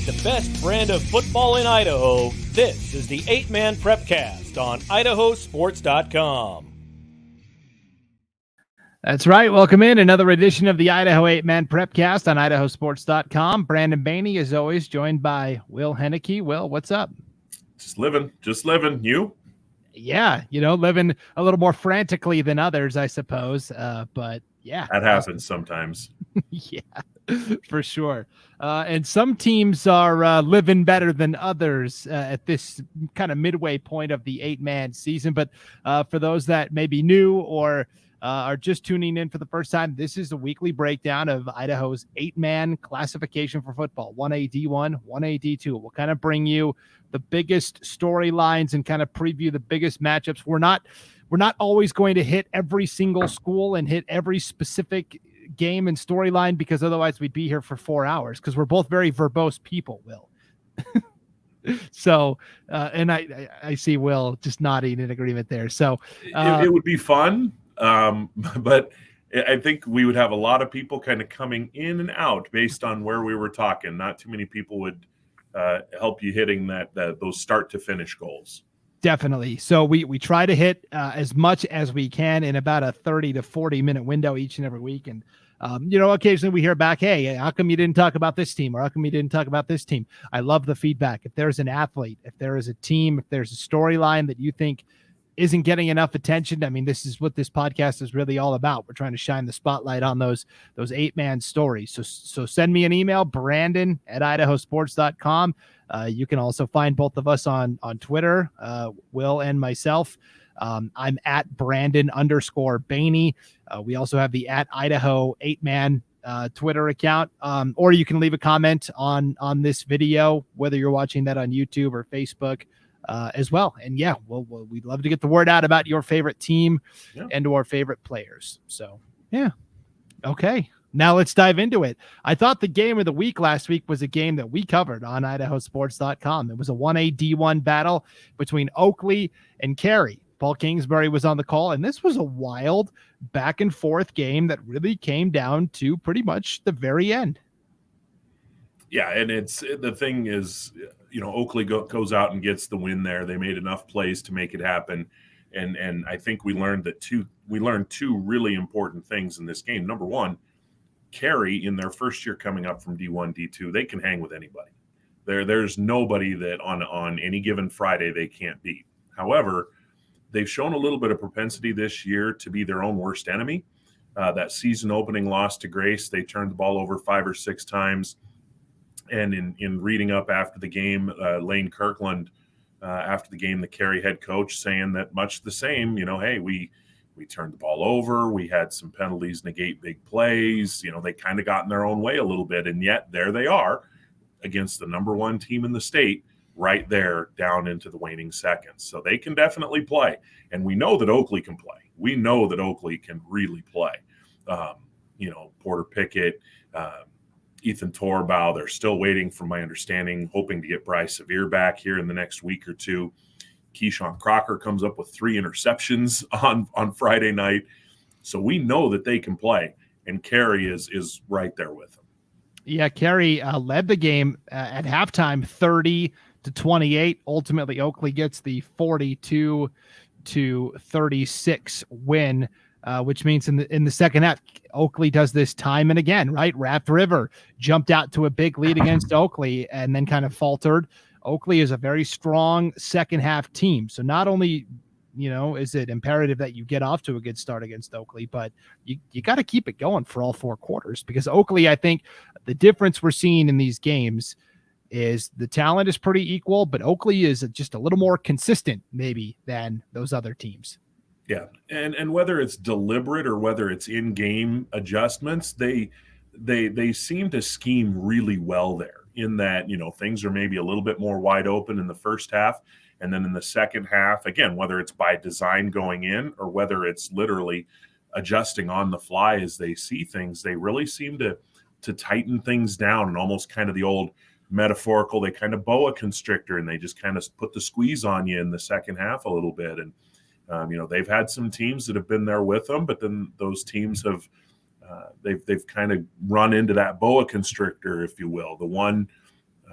With the best brand of football in Idaho, this is the 8-Man Prepcast on IdahoSports.com. That's right. Welcome in another edition of the Idaho 8-Man Prepcast on IdahoSports.com. Brandon Baney, as always, joined by Will Hoenike. Will, what's up? Just living. You? Yeah, living a little more frantically than others, I suppose. But yeah. That happens sometimes. Yeah, for sure. And some teams are living better than others at this kind of midway point of the 8-man season. But for those that may be new or are just tuning in for the first time, this is a weekly breakdown of Idaho's 8-man classification for football, 1A D1, 1A D2. We'll kind of bring you the biggest storylines and kind of preview the biggest matchups. We're not always going to hit every single school and hit every specific game and storyline, because otherwise we'd be here for 4 hours, because we're both very verbose people, Will. So, and I see Will just nodding in agreement there. So it would be fun. But I think we would have a lot of people kind of coming in and out based on where we were talking. Not too many people would help you hitting those start to finish goals. Definitely. So we try to hit as much as we can in about a 30 to 40 minute window each and every week. And, occasionally we hear back, hey, how come you didn't talk about this team? Or how come you didn't talk about this team? I love the feedback. If there's an athlete, if there is a team, if there's a storyline that you think isn't getting enough attention, I mean, this is what this podcast is really all about. We're trying to shine the spotlight on those 8-man stories. So send me an email, Brandon at IdahoSports.com. You can also find both of us on Twitter, Will and myself. I'm at Brandon_Baney. We also have the at Idaho 8-man Twitter account, or you can leave a comment on this video, whether you're watching that on YouTube or Facebook as well. And yeah, we'd love to get the word out about your favorite team and or favorite players. So yeah. Okay. Now let's dive into it. I thought the game of the week last week was a game that we covered on IdahoSports.com. It was a 1A D1 battle between Oakley and Carey. Paul Kingsbury was on the call, and this was a wild back and forth game that really came down to pretty much the very end. Yeah, and the thing is, Oakley goes out and gets the win there. They made enough plays to make it happen. And I think we learned two really important things in this game. Number one, Carey, in their first year coming up from D1, D2, they can hang with anybody. There's nobody that on any given Friday they can't beat. However, they've shown a little bit of propensity this year to be their own worst enemy. That season opening loss to Grace, they turned the ball over 5 or 6 times. And in reading up after the game, Lane Kirkland, after the game, the Carey head coach, saying that much the same, hey, we turned the ball over. We had some penalties negate big plays. They kind of got in their own way a little bit. And yet there they are against the number 1 team in the state right there down into the waning seconds. So they can definitely play. And we know that Oakley can play. We know that Oakley can really play. Porter Pickett, Ethan Torbow, they're still waiting, from my understanding, hoping to get Bryce Severe back here in the next week or two. Keyshawn Crocker comes up with 3 interceptions on Friday night. So we know that they can play, and Carey is right there with them. Yeah, Carey led the game at halftime 30-28. Ultimately, Oakley gets the 42-36 win. Which means in the second half, Oakley does this time and again, right? Raft River jumped out to a big lead against Oakley and then kind of faltered. Oakley is a very strong second half team. So not only, is it imperative that you get off to a good start against Oakley, but you got to keep it going for all 4 quarters, because Oakley, I think the difference we're seeing in these games is the talent is pretty equal, but Oakley is just a little more consistent maybe than those other teams. Yeah, and whether it's deliberate or whether it's in-game adjustments, they seem to scheme really well there, in that, things are maybe a little bit more wide open in the first half, and then in the second half, again, whether it's by design going in or whether it's literally adjusting on the fly as they see things, they really seem to tighten things down, and almost kind of the old metaphorical, they kind of boa constrictor, and they just kind of put the squeeze on you in the second half a little bit. And they've had some teams that have been there with them, but then those teams have they've kind of run into that boa constrictor, if you will. The one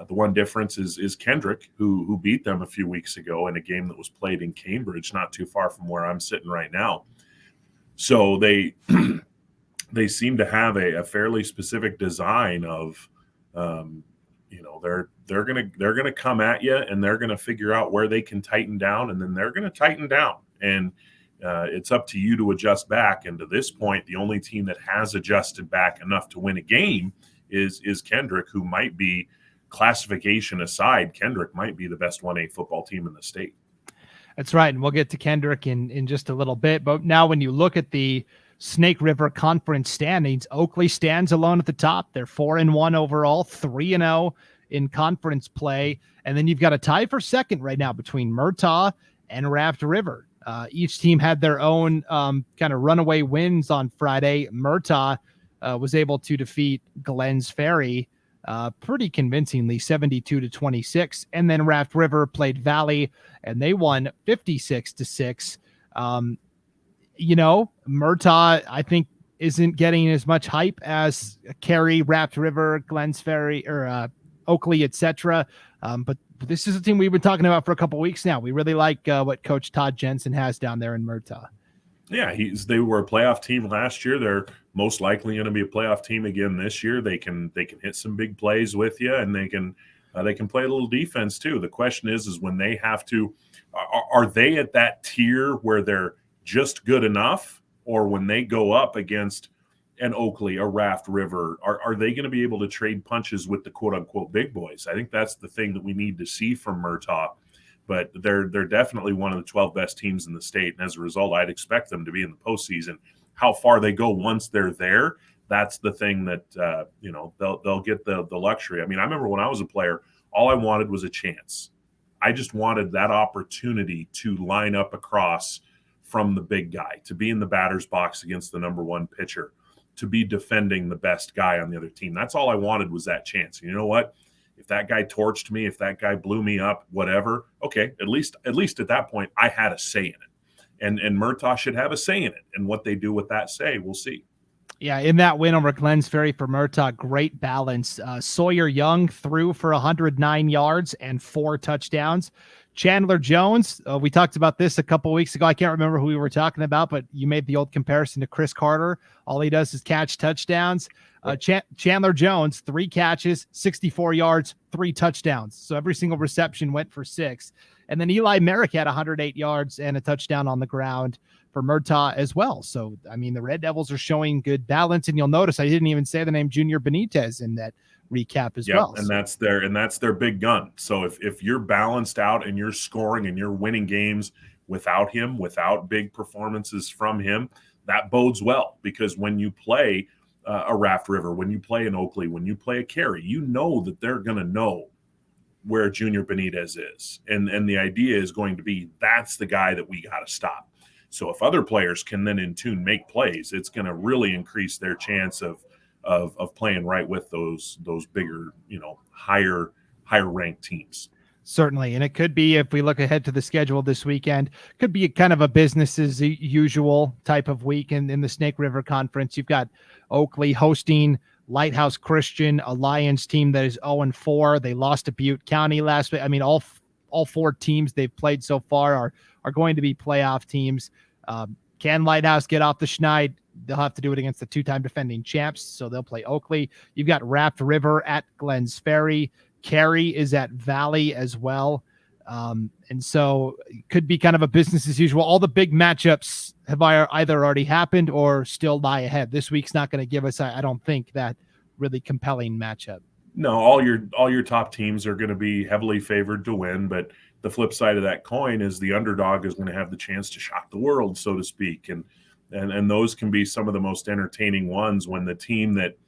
The one difference is Kendrick, who beat them a few weeks ago in a game that was played in Cambridge, not too far from where I'm sitting right now. So they they seem to have a fairly specific design of, they're gonna come at you and they're gonna figure out where they can tighten down, and then they're gonna tighten down, and it's up to you to adjust back. And to this point, the only team that has adjusted back enough to win a game is Kendrick, who might be, classification aside, Kendrick might be the best 1A football team in the state. That's right, and we'll get to Kendrick in just a little bit. But now when you look at the Snake River Conference standings, Oakley stands alone at the top. They're 4-1 overall, 3-0 in conference play. And then you've got a tie for second right now between Murtaugh and Raft River. Each team had their own kind of runaway wins on Friday. Murtaugh was able to defeat Glens Ferry pretty convincingly, 72-26. And then Raft River played Valley, and they won 56-6. Murtaugh, I think, isn't getting as much hype as Cary, Raft River, Glens Ferry, or Oakley, etc. But this is a team we've been talking about for a couple weeks now. We really like what Coach Todd Jensen has down there in Murtaugh. Yeah, they were a playoff team last year. They're most likely going to be a playoff team again this year. They can hit some big plays with you, and they can play a little defense too. The question is when they have to, are they at that tier where they're just good enough, or when they go up against an Oakley, a Raft River, are they going to be able to trade punches with the quote unquote big boys? I think that's the thing that we need to see from Murtaugh. But they're definitely one of the 12 best teams in the state. And as a result, I'd expect them to be in the postseason. How far they go once they're there, that's the thing that, they'll get the luxury. I mean, I remember when I was a player, all I wanted was a chance. I just wanted that opportunity to line up across from the big guy, to be in the batter's box against the number one pitcher, to be defending the best guy on the other team. That's all I wanted, was that chance. And you know what? If that guy torched me, if that guy blew me up, whatever, okay, at least at that point, I had a say in it. And Murtaugh should have a say in it. And what they do with that say, we'll see. Yeah, in that win over Glens Ferry for Murtaugh, great balance. Sawyer Young threw for 109 yards and 4 touchdowns. Chandler Jones, we talked about this a couple weeks ago. I can't remember who we were talking about, but you made the old comparison to Chris Carter. All he does is catch touchdowns. Chandler Jones, 3 catches, 64 yards, 3 touchdowns. So every single reception went for 6. And then Eli Merrick had 108 yards and a touchdown on the ground for Murtaugh as well. So, I mean, the Red Devils are showing good balance. And you'll notice I didn't even say the name Junior Benitez in that recap as well. And that's their big gun. So if you're balanced out and you're scoring and you're winning games without him, without big performances from him, that bodes well, because when you play a Raft River, when you play an Oakley, when you play a Cary, you know that they're going to know where Junior Benitez is. And the idea is going to be, that's the guy that we got to stop. So if other players can then in tune make plays, it's going to really increase their chance of playing right with those bigger, higher ranked teams. Certainly. And it could be, if we look ahead to the schedule this weekend, could be kind of a business as usual type of week in the Snake River Conference. You've got Oakley hosting Lighthouse Christian, a Lions team that is 0-4. They lost to Butte County last week. I mean, all 4 teams they've played so far are going to be playoff teams. Can Lighthouse get off the schneid? They'll have to do it against the 2-time defending champs, so they'll play Oakley. You've got Raft River at Glens Ferry. Cary is at Valley as well. And so it could be kind of a business as usual. All the big matchups have either already happened or still lie ahead. This week's not going to give us, I don't think, that really compelling matchup. No, all your top teams are going to be heavily favored to win, but the flip side of that coin is the underdog is going to have the chance to shock the world, so to speak. And those can be some of the most entertaining ones, when the team that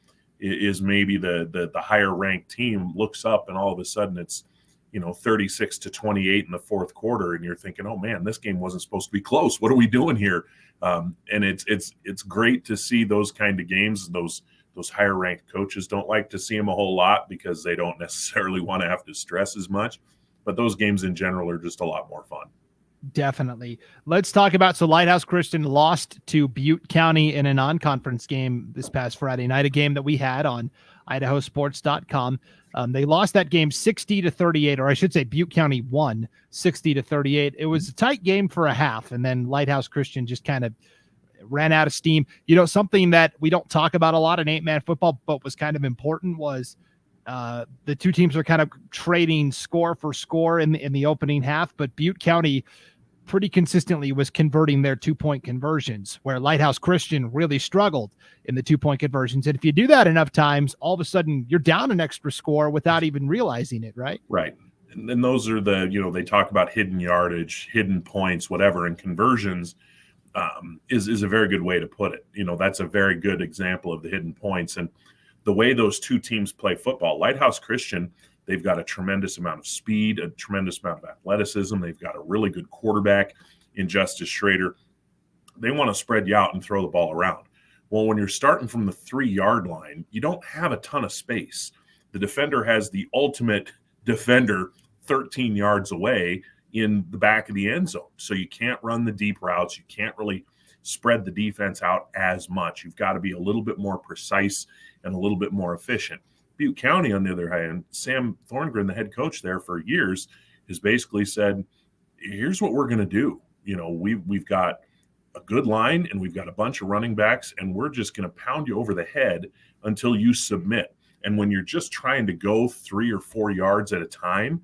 is maybe the higher ranked team looks up and all of a sudden it's 36-28 in the fourth quarter, and you're thinking, oh man, this game wasn't supposed to be close. What are we doing here? And it's great to see those kind of games. Those higher ranked coaches don't like to see them a whole lot because they don't necessarily want to have to stress as much, but those games in general are just a lot more fun. Definitely. Let's talk about, so Lighthouse Christian lost to Butte County in a non-conference game this past Friday night, a game that we had on IdahoSports.com. They lost that game 60-38, or I should say Butte County won 60-38. It was a tight game for a half, and then Lighthouse Christian just kind of ran out of steam. Something that we don't talk about a lot in 8-man football, but was kind of important was the two teams are kind of trading score for score in the opening half, but Butte County pretty consistently was converting their 2-point conversions, where Lighthouse Christian really struggled in the 2-point conversions. And if you do that enough times, all of a sudden you're down an extra score without even realizing it, right? Right. And those are they talk about hidden yardage, hidden points, whatever, and conversions is a very good way to put it. That's a very good example of the hidden points. And the way those two teams play football, Lighthouse Christian, they've got a tremendous amount of speed, a tremendous amount of athleticism. They've got a really good quarterback in Justice Schrader. They want to spread you out and throw the ball around. Well, when you're starting from the 3-yard line, you don't have a ton of space. The defender has the ultimate defender 13 yards away in the back of the end zone. So you can't run the deep routes. You can't really spread the defense out as much. You've got to be a little bit more precise and a little bit more efficient. Butte County, on the other hand, Sam Thorngren, the head coach there for years, has basically said, here's what we're going to do. We've got a good line and we've got a bunch of running backs, and we're just going to pound you over the head until you submit. And when you're just trying to go 3 or 4 yards at a time,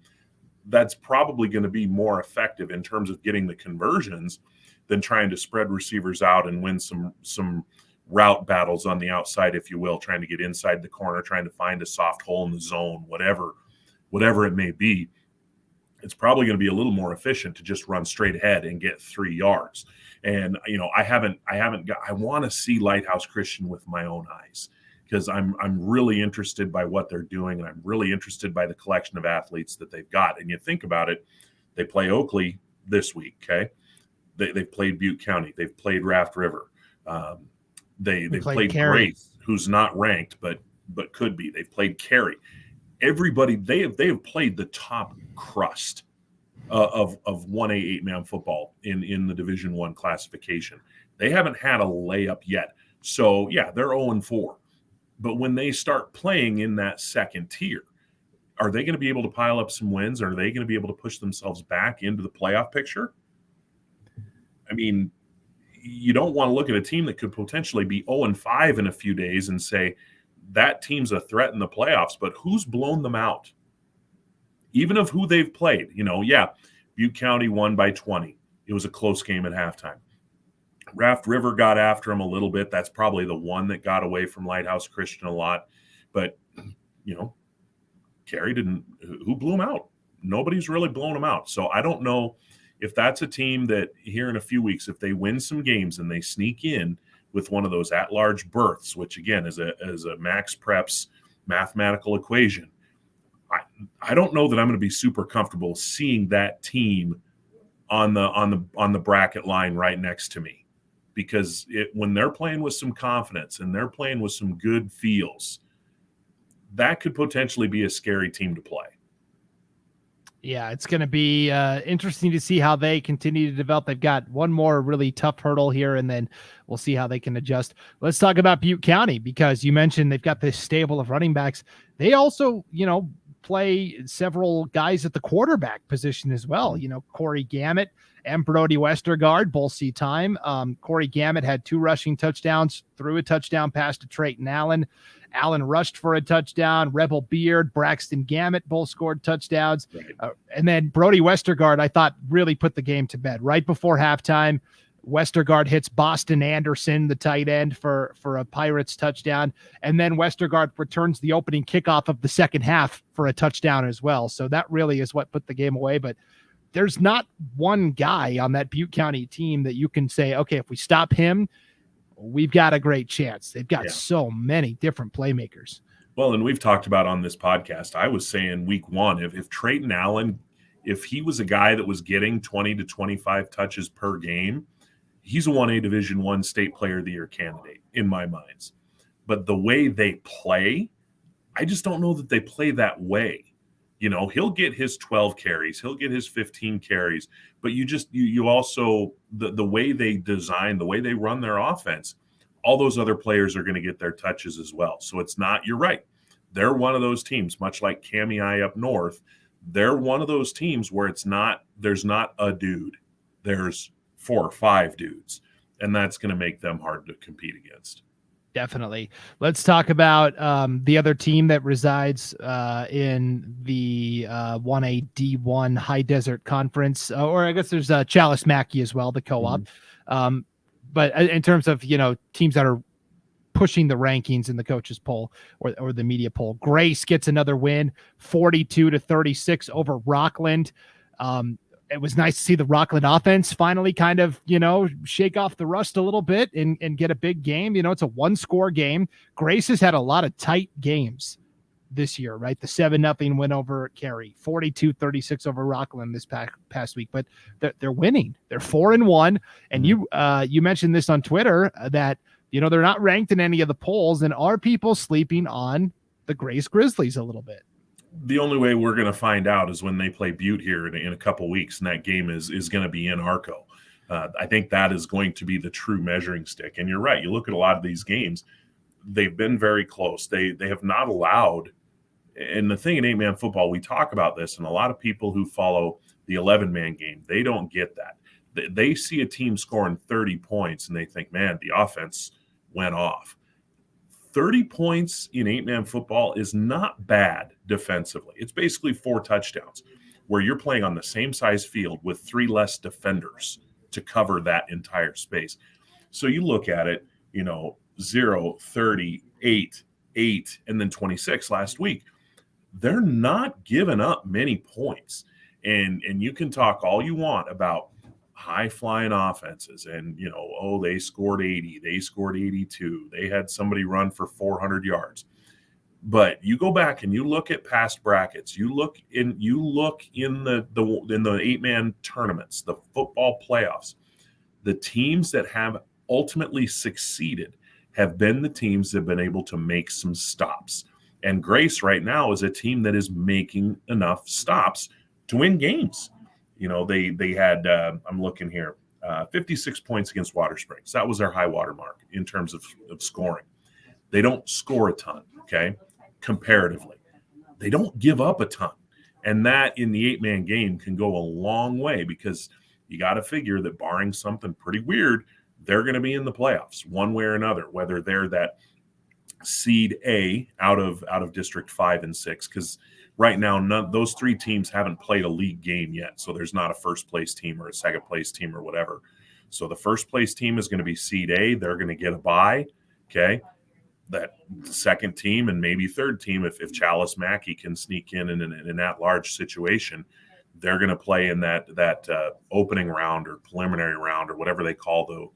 that's probably going to be more effective in terms of getting the conversions than trying to spread receivers out and win some route battles on the outside, if you will, trying to get inside the corner, trying to find a soft hole in the zone, whatever it may be. It's probably going to be a little more efficient to just run straight ahead and get 3 yards. And, I want to see Lighthouse Christian with my own eyes, because I'm really interested by what they're doing, and I'm really interested by the collection of athletes that they've got. And you think about it, they play Oakley this week, okay? They've played Butte County. They've played Raft River. They played Grace, who's not ranked, but could be. They've played Carey. Everybody, they have played the top crust of 1A 8-man football in the Division I classification. They haven't had a layup yet. So, yeah, they're 0-4. But when they start playing in that second tier, are they going to be able to pile up some wins? Or are they going to be able to push themselves back into the playoff picture? I mean, you don't want to look at a team that could potentially be 0-5 in a few days and say that team's a threat in the playoffs, but who's blown them out? Even of who they've played, Butte County won by 20. It was a close game at halftime. Raft River got after them a little bit. That's probably the one that got away from Lighthouse Christian a lot. But, Carey didn't – who blew them out? Nobody's really blown them out. So I don't know if that's a team that here in a few weeks, if they win some games and they sneak in with one of those at-large berths, which, again, is a Max Preps mathematical equation, I don't know that I'm going to be super comfortable seeing that team on the bracket line right next to me, because when they're playing with some confidence and they're playing with some good feels, that could potentially be a scary team to play. Yeah, it's going to be interesting to see how they continue to develop. They've got one more really tough hurdle here, and then we'll see how they can adjust. Let's talk about Butte County, because you mentioned they've got this stable of running backs. They also, play several guys at the quarterback position as well. Corey Gamet and Brody Westergaard both see time. Corey Gamet had 2 rushing touchdowns, threw a touchdown pass to Trayton Allen. Allen rushed for a touchdown. Rebel Beard, Braxton Gamet both scored touchdowns. Right. And then Brody Westergaard, I thought, really put the game to bed. Right before halftime, Westergaard hits Boston Anderson, the tight end, for a Pirates touchdown. And then Westergaard returns the opening kickoff of the second half for a touchdown as well. So that really is what put the game away. But there's not one guy on that Butte County team that you can say, okay, if we stop him, we've got a great chance. They've got so many different playmakers. Well, and we've talked about on this podcast, I was saying week 1, if Trayton Allen, if he was a guy that was getting 20 to 25 touches per game, he's a 1A Division I State Player of the Year candidate in my minds. But the way they play, I just don't know that they play that way. He'll get his 12 carries, he'll get his 15 carries, but you also, the way they design, the way they run their offense, all those other players are going to get their touches as well. So it's not, you're right. They're one of those teams, much like Cameoi up north. They're one of those teams where there's not a dude. There's 4 or 5 dudes, and that's going to make them hard to compete against. Definitely. Let's talk about the other team that resides in the 1A D1 High Desert Conference, or I guess there's Chalice Mackey as well, the co-op. Mm-hmm. But in terms of, teams that are pushing the rankings in the coaches poll or the media poll, Grace gets another win, 42-36 over Rockland. It was nice to see the Rockland offense finally kind of, shake off the rust a little bit and get a big game. It's a 1-score game. Grace has had a lot of tight games this year, right? The 7-0 win over Cary, 42-36 over Rockland this past week, but they're winning. They're 4-1. And you mentioned this on Twitter that, they're not ranked in any of the polls, and are people sleeping on the Grace Grizzlies a little bit? The only way we're going to find out is when they play Butte here in a couple weeks, and that game is going to be in Arco. I think that is going to be the true measuring stick. And you're right. You look at a lot of these games, they've been very close. They have not allowed, and the thing in 8-man football, we talk about this, and a lot of people who follow the 11-man game, they don't get that. They see a team scoring 30 points, and they think, man, the offense went off. 30 points in 8-man football is not bad defensively. It's basically 4 touchdowns where you're playing on the same size field with 3 less defenders to cover that entire space. So you look at it, 0, 30, 8, and then 26 last week. They're not giving up many points. And you can talk all you want about high-flying offenses and, they scored 80, they scored 82, they had somebody run for 400 yards. But you go back and you look at past brackets, you look in the 8-man tournaments, the football playoffs, the teams that have ultimately succeeded have been the teams that have been able to make some stops. And Grace right now is a team that is making enough stops to win games. They had, I'm looking here, 56 points against Water Springs. That was their high water mark in terms of scoring. They don't score a ton, okay, comparatively. They don't give up a ton. And that in the 8-man game can go a long way because you got to figure that barring something pretty weird, they're going to be in the playoffs one way or another, whether they're that seed A out of District 5 and 6, because right now, those 3 teams haven't played a league game yet. So there's not a first-place team or a second-place team or whatever. So the first-place team is going to be seed A. They're going to get a bye, okay? That second team and maybe third team, if Chalice Mackey can sneak in an at-large situation, they're going to play in that opening round or preliminary round or whatever they call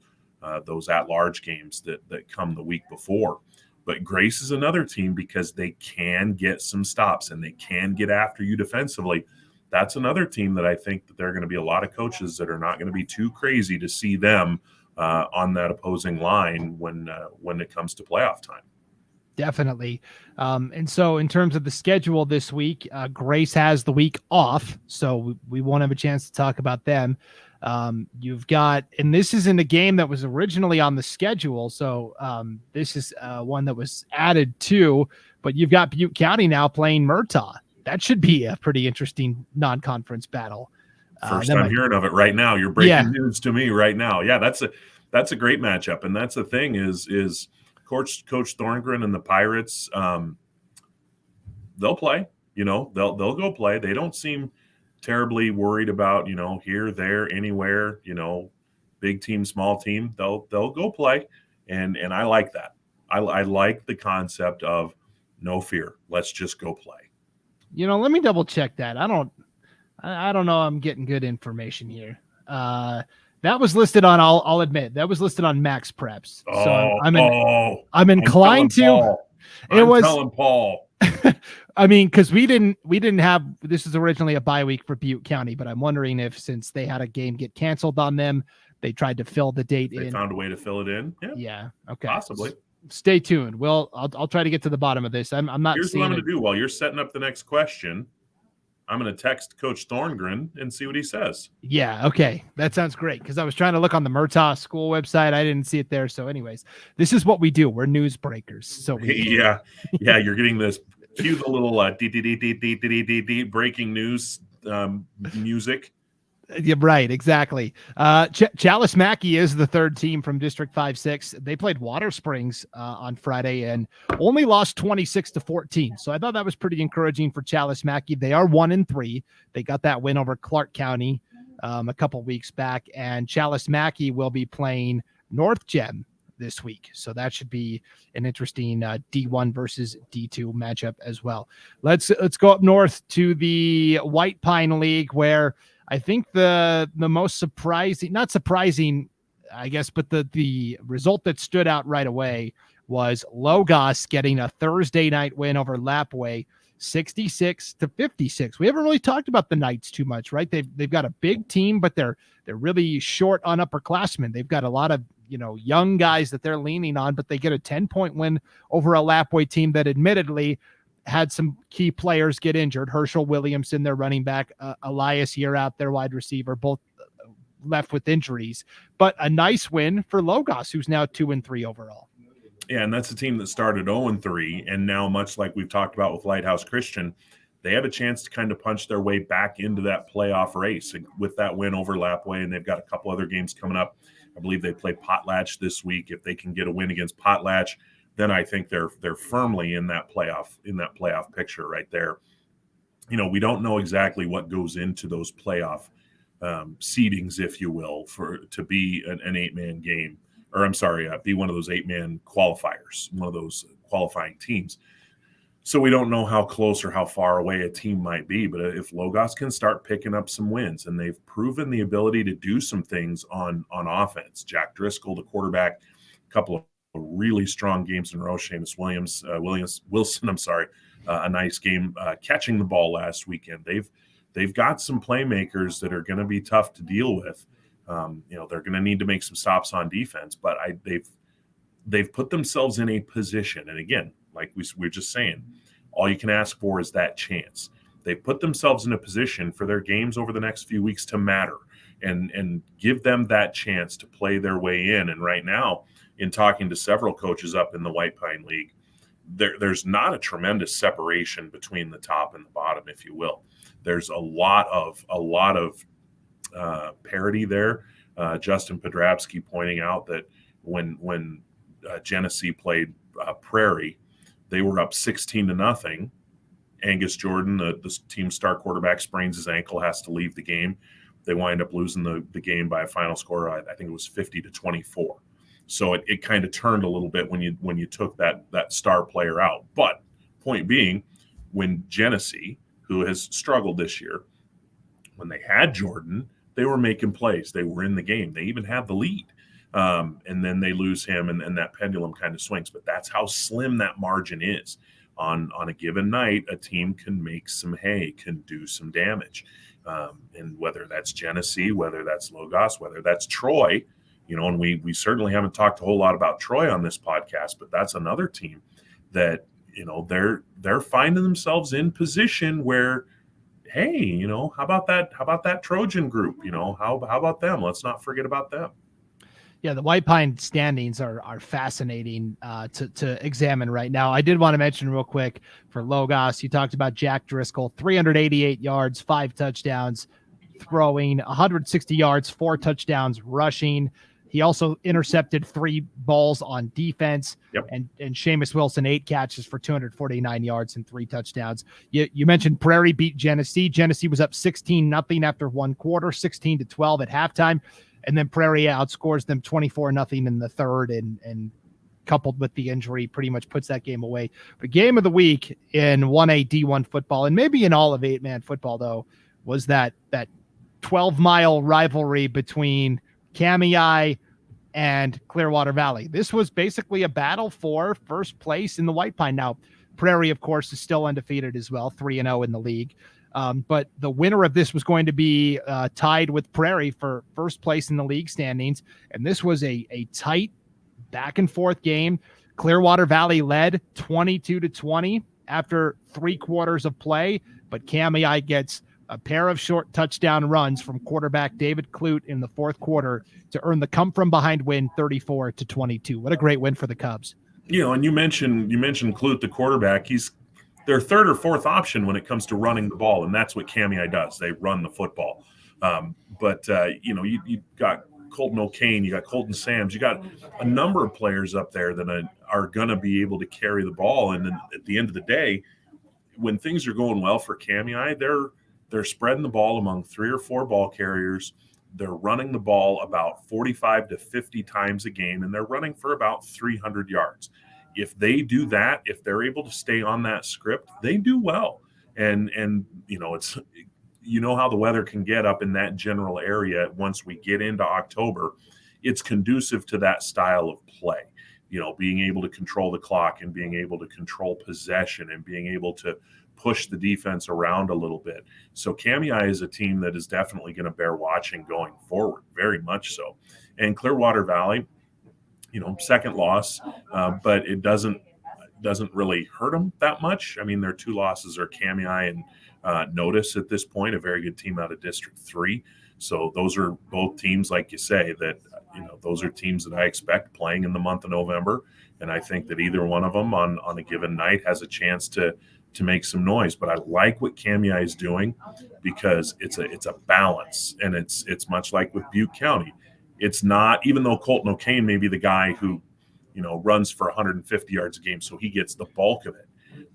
those at-large games that come the week before. But Grace is another team because they can get some stops and they can get after you defensively. That's another team that I think that there are going to be a lot of coaches that are not going to be too crazy to see them on that opposing line when it comes to playoff time. Definitely. And so in terms of the schedule this week, Grace has the week off, so we won't have a chance to talk about them. You've got, and this isn't a game that was originally on the schedule. So this is one that was added to, but you've got Butte County now playing Murtaugh. That should be a pretty interesting non-conference battle. First time hearing of it right now. You're breaking news to me right now. Yeah, that's a great matchup. And that's the thing is Coach Thorngren and the Pirates, they'll play, they'll go play. They don't seem terribly worried about, here, there, anywhere, big team, small team, they'll go play. And I like that. I like the concept of no fear. Let's just go play. Let me double check that. I don't know. I'm getting good information here. That was listed on, I'll admit, that was listed on Max Preps. So I'm inclined to. I'm telling Paul. I mean, because we didn't have, this is originally a bye week for Butte County, but I'm wondering if since they had a game get canceled on them, they tried to fill the date in. They found a way to fill it in. Yeah. Okay. Possibly. Stay tuned. Well, I'll try to get to the bottom of this. I'm not. Here's what I'm going to do while you're setting up the next question. I'm going to text Coach Thorngren and see what he says. Yeah, okay. That sounds great, because I was trying to look on the Murtaugh school website. I didn't see it there. So anyways, this is what we do. We're news breakers. So Yeah, you're getting this. Cue the little breaking news music. Yeah, right, exactly. Chalice Mackey is the third team from District 5-6. They played Water Springs on Friday and only lost 26-14. So I thought that was pretty encouraging for Chalice Mackey. They are 1-3. They got that win over Clark County a couple weeks back, and Chalice Mackey will be playing North Gem this week. So that should be an interesting D1 versus D2 matchup as well. Let's go up north to the White Pine League, where I think the most surprising, not surprising, I guess, but the result that stood out right away was Logos getting a Thursday night win over Lapway, 66-56. We haven't really talked about the Knights too much, right? They've got a big team, but they're really short on upperclassmen. They've got a lot of young guys that they're leaning on, but they get a 10-point win over a Lapway team that admittedly had some key players get injured. Herschel Williamson, their running back, Elias Year out, their wide receiver, both left with injuries, but a nice win for Logos, who's now 2-3 overall. Yeah, and that's a team that started 0-3, and now, much like we've talked about with Lighthouse Christian, they have a chance to kind of punch their way back into that playoff race with that win over Lapway, and they've got a couple other games coming up. I believe they play Potlatch this week. If they can get a win against Potlatch, then I think they're firmly in that playoff picture right there. We don't know exactly what goes into those playoff seedings, if you will, to be an 8-man game, or I'm sorry, be one of those 8-man qualifiers, one of those qualifying teams. So we don't know how close or how far away a team might be. But if Logos can start picking up some wins, and they've proven the ability to do some things on offense, Jack Driscoll, the quarterback, a couple of really strong games in a row. Seamus Wilson, a nice game catching the ball last weekend. They've got some playmakers that are going to be tough to deal with. They're going to need to make some stops on defense, but they've put themselves in a position. And again, like we're just saying, all you can ask for is that chance. They put themselves in a position for their games over the next few weeks to matter and give them that chance to play their way in. And right now, in talking to several coaches up in the White Pine League, there's not a tremendous separation between the top and the bottom, if you will. There's a lot of parity there. Justin Podrabski pointing out that when Genesee played Prairie, they were up 16-0. Angus Jordan, the team's star quarterback, sprains his ankle, has to leave the game. They wind up losing the game by a final score. I think it was 50-24. So it kind of turned a little bit when you took that star player out. But point being, when Genesee, who has struggled this year, when they had Jordan, they were making plays. They were in the game. They even had the lead. And then they lose him, and that pendulum kind of swings. But that's how slim that margin is. On a given night, a team can make some hay, can do some damage. And whether that's Genesee, whether that's Logos, whether that's Troy, and we certainly haven't talked a whole lot about Troy on this podcast, but that's another team that, they're finding themselves in position where, hey, how about that Trojan group? How about them? Let's not forget about them. Yeah, the White Pine standings are fascinating to examine right now. I did want to mention real quick for Logos, you talked about Jack Driscoll, 388 yards, 5 touchdowns, throwing 160 yards, 4 touchdowns, rushing. He also intercepted 3 balls on defense. Yep. And Seamus Wilson, 8 catches for 249 yards and 3 touchdowns. You mentioned Prairie beat Genesee. Genesee was up 16-0 after one quarter, 16-12 at halftime. And then Prairie outscores them 24-0 in the third, and coupled with the injury, pretty much puts that game away. The game of the week in 1A D1 football, and maybe in all of 8-man football, though, was that 12-mile rivalry between Cameoi and Clearwater Valley. This was basically a battle for first place in the White Pine. Now, Prairie, of course, is still undefeated as well, 3-0 in the league. But the winner of this was going to be tied with Prairie for first place in the league standings. And this was a tight back and forth game. Clearwater Valley led 22-20 after 3 quarters of play, but Cameoi gets a pair of short touchdown runs from quarterback David Clute in the 4th quarter to earn the come-from-behind win 34-22. What a great win for the Cubs. And you mentioned Clute, the quarterback. He's their 3rd or 4th option when it comes to running the ball, and that's what Cameoi does. They run the football. You got Colton O'Kane, you got Colton Sams, you got a number of players up there that are going to be able to carry the ball. And then at the end of the day, when things are going well for Cameoi, they're spreading the ball among 3 or 4 ball carriers. They're running the ball about 45 to 50 times a game, and they're running for about 300 yards. If they do that, if they're able to stay on that script, they do well. And it's how the weather can get up in that general area once we get into October. It's conducive to that style of play. Being able to control the clock and being able to control possession and being able to push the defense around a little bit. So Cameoi is a team that is definitely going to bear watching going forward, very much so. And Clearwater Valley, 2nd loss, but it doesn't really hurt them that much. I mean, their 2 losses are Cameoi and Notice at this point, a very good team out of District 3. So those are both teams, like you say, that those are teams that I expect playing in the month of November. And I think that either one of them on a given night has a chance to make some noise. But I like what Cameoi is doing because it's a balance, and it's much like with Butte County. It's not, even though Colton O'Kane may be the guy who runs for 150 yards a game, so he gets the bulk of it.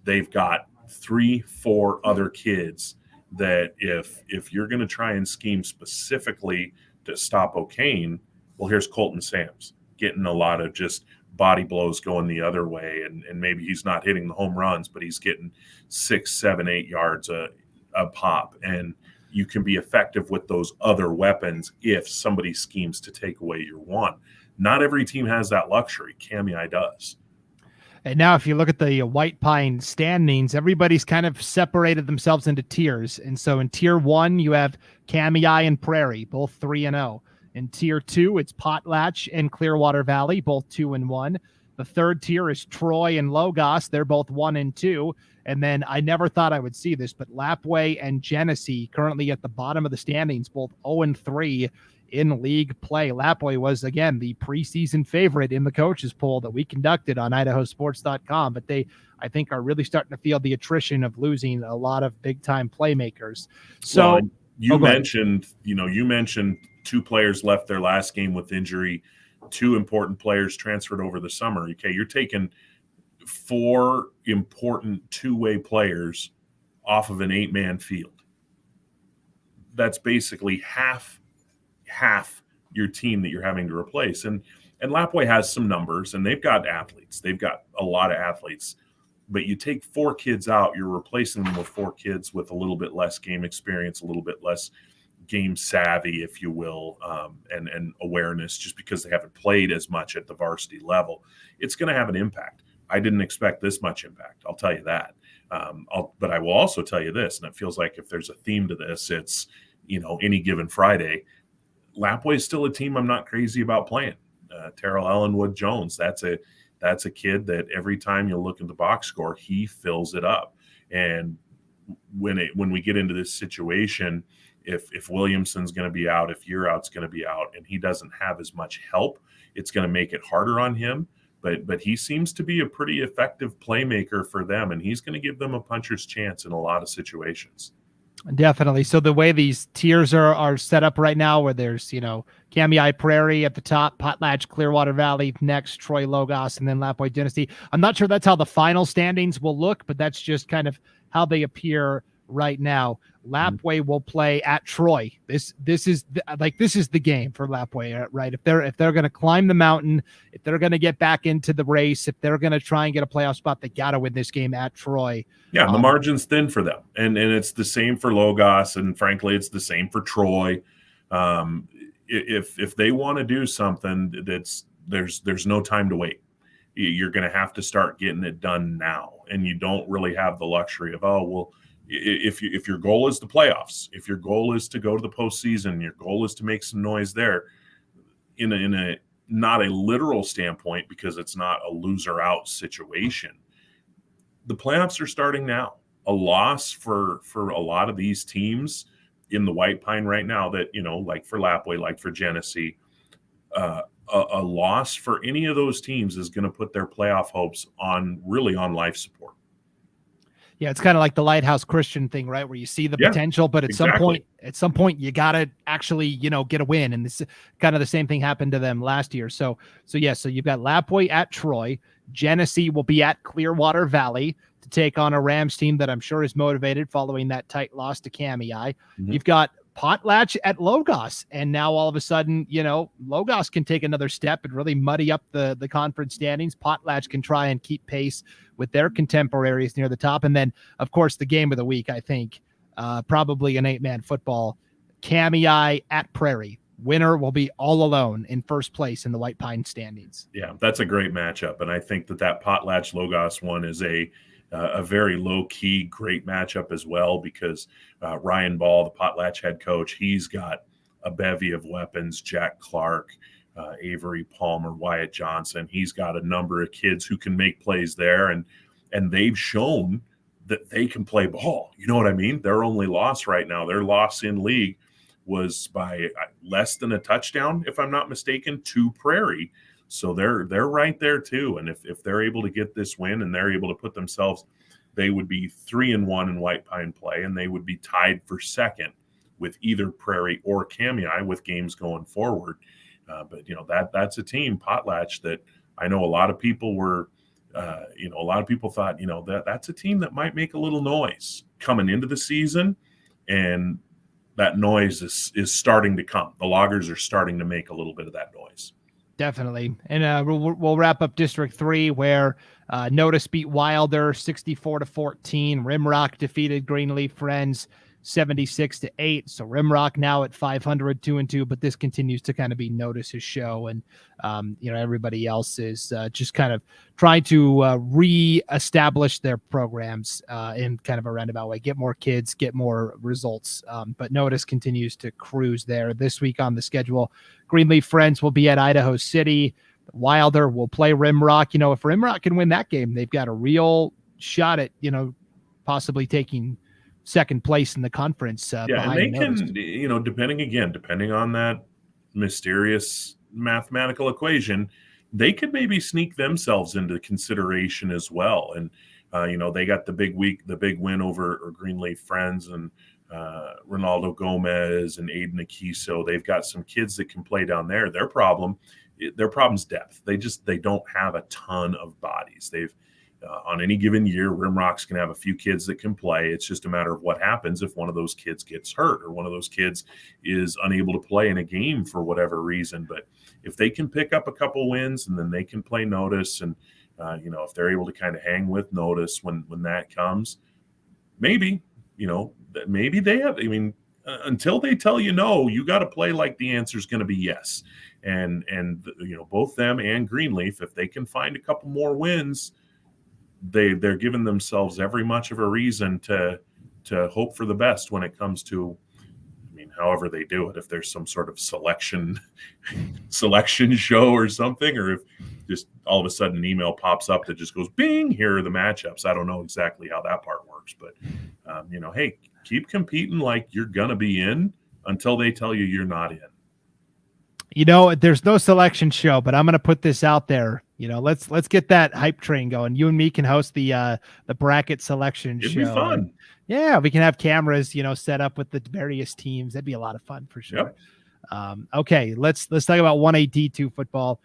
They've got 3-4 other kids that if you're going to try and scheme specifically to stop O'Kane, well, here's Colton Sams getting a lot of just body blows going the other way, and maybe he's not hitting the home runs, but he's getting 6, 7, 8 yards a pop. And you can be effective with those other weapons if somebody schemes to take away your one. Not every team has that luxury. Cameoi does. And now if you look at the White Pine standings, everybody's kind of separated themselves into tiers. And so in tier 1, you have Cameoi and Prairie, both 3-0. In tier 2, it's Potlatch and Clearwater Valley, both 2-1. The 3rd tier is Troy and Logos. They're both 1-2. And then I never thought I would see this, but Lapwai and Genesee currently at the bottom of the standings, both 0-3 in league play. Lapwai was, again, the preseason favorite in the coaches poll that we conducted on IdahoSports.com, but they, I think, are really starting to feel the attrition of losing a lot of big-time playmakers. So well, you mentioned 2 players left their last game with injury, 2 important players transferred over the summer. Okay, you're taking 4 important 2-way players off of an 8-man field. That's basically half your team that you're having to replace. And Lapwai has some numbers, and they've got athletes. They've got a lot of athletes. But you take 4 kids out, you're replacing them with 4 kids with a little bit less game experience, a little bit less game savvy, if you will, and awareness, just because they haven't played as much at the varsity level. It's going to have an impact. I didn't expect this much impact, I'll tell you that. But I will also tell you this, and it feels like if there's a theme to this, it's, any given Friday, Lapwai is still a team I'm not crazy about playing. Terrell Ellenwood Jones, that's a kid that every time you look at the box score, he fills it up. And when we get into this situation, if Williamson's going to be out, if Yearout's going to be out, and he doesn't have as much help, it's going to make it harder on him. But he seems to be a pretty effective playmaker for them, and he's going to give them a puncher's chance in a lot of situations. Definitely. So the way these tiers are set up right now, where there's, Cameoi Prairie at the top, Potlatch, Clearwater Valley next, Troy Logos, and then Lapwai Genesee. I'm not sure that's how the final standings will look, but that's just kind of how they appear right now. Lapwai will play at Troy. This is the game for Lapwai, right? If they're going to climb the mountain, if they're going to get back into the race, if they're going to try and get a playoff spot, they got to win this game at Troy. Yeah, the margin's thin for them, and it's the same for Logos, and frankly, it's the same for Troy. If they want to do something, there's no time to wait. You're going to have to start getting it done now, and you don't really have the luxury of if your goal is the playoffs, if your goal is to go to the postseason, your goal is to make some noise there, in a not a literal standpoint, because it's not a loser out situation. the playoffs are starting now. A loss for a lot of these teams in the White Pine right now that, like for Lapwai, like for Genesee, a loss for any of those teams is going to put their playoff hopes on life support. Yeah, it's kind of like the Lighthouse Christian thing, right? Where you see the potential, but at some point, you got to actually, get a win. And this kind of the same thing happened to them last year. So you've got Lapwai at Troy. Genesee will be at Clearwater Valley to take on a Rams team that I'm sure is motivated following that tight loss to Cameoi. Mm-hmm. You've got Potlatch at Logos. And now all of a sudden, Logos can take another step and really muddy up the conference standings. Potlatch can try and keep pace with their contemporaries near the top. And then, of course, the game of the week, I think, probably an 8-man football. Cameoi at Prairie. Winner will be all alone in first place in the White Pine standings. Yeah, that's a great matchup. And I think that Potlatch Logos one is a very low-key, great matchup as well, because Ryan Ball, the Potlatch head coach, he's got a bevy of weapons. Jack Clark, Avery Palmer, Wyatt Johnson. He's got a number of kids who can make plays there, and they've shown that they can play ball. You know what I mean? Their only loss right now, their loss in league, was by less than a touchdown, if I'm not mistaken, to Prairie. So they're right there too. And if they're able to get this win and they're able to put themselves, they would be 3-1 in White Pine play, and they would be tied for second with either Prairie or Cameoi with games going forward. But that's a team, Potlatch, that I know a lot of people were, a lot of people thought, that's a team that might make a little noise coming into the season, and that noise is starting to come. The Loggers are starting to make a little bit of that noise. Definitely. And we'll wrap up District 3, where Notice beat Wilder 64-14. Rimrock defeated Greenleaf Friends 76-8. So Rimrock now at 500, 2-2, but this continues to kind of be Notice's show. And, everybody else is just kind of trying to reestablish their programs in kind of a roundabout way, get more kids, get more results. But Notice continues to cruise there. This week on the schedule, Greenleaf Friends will be at Idaho City. Wilder will play Rimrock. If Rimrock can win that game, they've got a real shot at, possibly taking second place in the conference. And they can, depending on that mysterious mathematical equation, they could maybe sneak themselves into consideration as well. And, they got the big win over Greenleaf Friends and Ronaldo Gomez and Aiden Akiso. They've got some kids that can play down there. Their problem's depth. They don't have a ton of bodies. They've on any given year, Rimrock's can have a few kids that can play. It's just a matter of what happens if one of those kids gets hurt or one of those kids is unable to play in a game for whatever reason. But if they can pick up a couple wins and then they can play Notice, and if they're able to kind of hang with Notice when that comes, maybe they have. Until they tell you no, you got to play like the answer is going to be yes. And both them and Greenleaf, if they can find a couple more wins, they're giving themselves every much of a reason to hope for the best when it comes to, however they do it. If there's some sort of selection show or something, or if just all of a sudden an email pops up that just goes, bing, here are the matchups. I don't know exactly how that part works, but hey, keep competing like you're going to be in until they tell you you're not in. There's no selection show, but I'm going to put this out there. Let's get that hype train going. You and me can host the bracket selection show. It'd be fun. Yeah, we can have cameras, set up with the various teams. That'd be a lot of fun for sure. Yep. Okay, let's talk about 1A D2 football.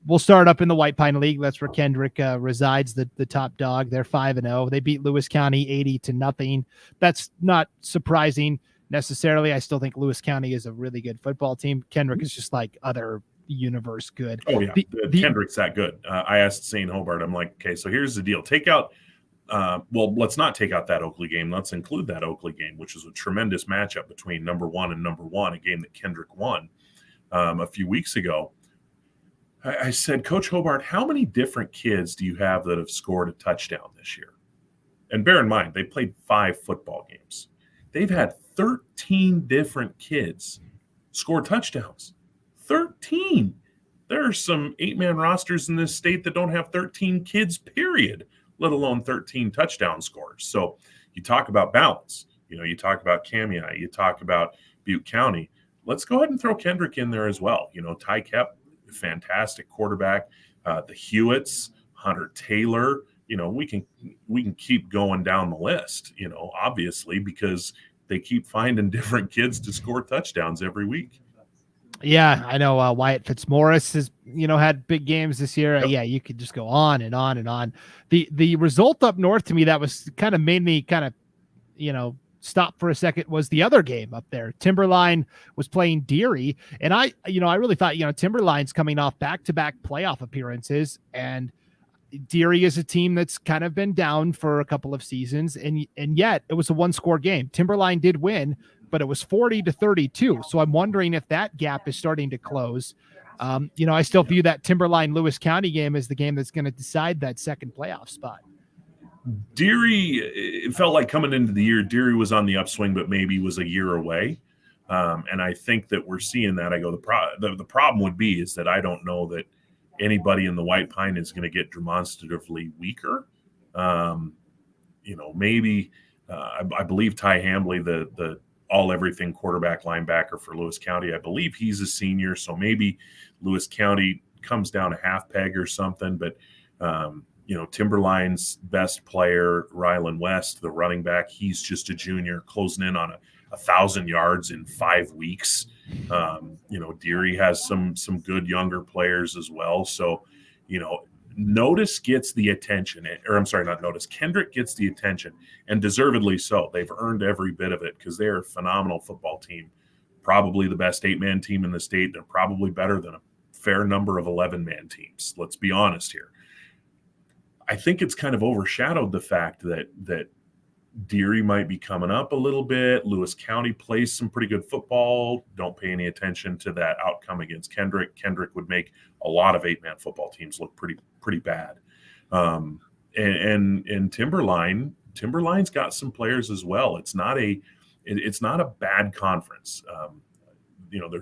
We'll start up in the White Pine League. That's where Kendrick resides, the top dog. They're 5-0. They beat Lewis County 80-0. That's not surprising necessarily. I still think Lewis County is a really good football team. Kendrick is just like other universe good. Oh yeah, Kendrick's that good. I asked St. Hobart, I'm like, okay, so here's the deal. Take out let's not take out that Oakley game. Let's include that Oakley game, which is a tremendous matchup between number 1 and number 1, a game that Kendrick won a few weeks ago. I said, Coach Hobart, how many different kids do you have that have scored a touchdown this year? And bear in mind, they played 5 football games. They've had 13 different kids score touchdowns. 13. There are some 8-man rosters in this state that don't have 13 kids, period, let alone 13 touchdown scores. So you talk about balance. You talk about Kamiah, you talk about Butte County. Let's go ahead and throw Kendrick in there as well. Ty Kep, fantastic quarterback. The Hewitts, Hunter Taylor. We can keep going down the list. Obviously, because they keep finding different kids to score touchdowns every week. Yeah, I know. Wyatt Fitzmaurice has, had big games this year. Yep. Yeah, you could just go on and on and on. The result up north to me that was kind of made me kind of, stop for a second was the other game up there. Timberline was playing Deary, and I really thought, Timberline's coming off back-to-back playoff appearances, and Deary is a team that's kind of been down for a couple of seasons, and yet it was a one-score game. Timberline did win, but it was 40-32. So I'm wondering if that gap is starting to close. I still view that Timberline Lewis County game as the game that's going to decide that second playoff spot. Deary, it felt like coming into the year, Deary was on the upswing, but maybe was a year away. And I think that we're seeing that. I go, the problem would be is that I don't know that anybody in the White Pine is going to get demonstratively weaker. Maybe I believe Ty Hambley, the all-everything quarterback linebacker for Lewis County, I believe he's a senior, so maybe Lewis County comes down a half peg or something. But Timberline's best player, Rylan West, the running back, he's just a junior, closing in on 1,000 yards in 5 weeks. Deary has some good younger players as well. So, Notice gets the attention, or I'm sorry, not Notice. Kendrick gets the attention, and deservedly so. They've earned every bit of it because they're a phenomenal football team, probably the best 8-man team in the state. They're probably better than a fair number of 11-man teams. Let's be honest here. I think it's kind of overshadowed the fact that Deary might be coming up a little bit. Lewis County plays some pretty good football. Don't pay any attention to that outcome against Kendrick. Kendrick would make a lot of 8-man football teams look pretty bad. And Timberline's got some players as well. It's not a bad conference.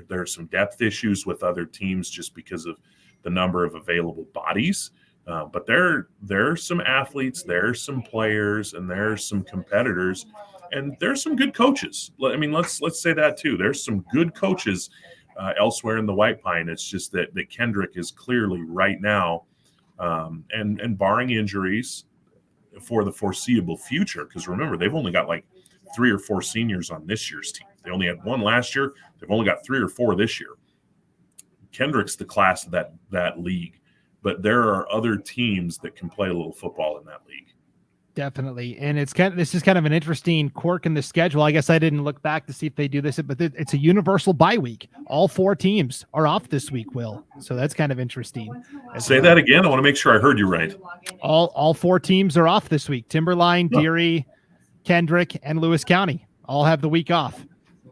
There's some depth issues with other teams just because of the number of available bodies. But there's some athletes, there's some players, and there's some competitors, and there's some good coaches. I mean, let's say that too. There's some good coaches elsewhere in the White Pine. It's just that Kendrick is clearly right now, and barring injuries for the foreseeable future, because remember, they've only got like 3 or 4 seniors on this year's team. They only had 1 last year. They've only got 3 or 4 this year. Kendrick's the class of that league. But there are other teams that can play a little football in that league. Definitely. And this is kind of an interesting quirk in the schedule. I guess I didn't look back to see if they do this, but it's a universal bye week. All 4 teams are off this week, Will. So that's kind of interesting. Say that again. I want to make sure I heard you right. All 4 teams are off this week. Timberline, Deary, Kendrick, and Lewis County all have the week off.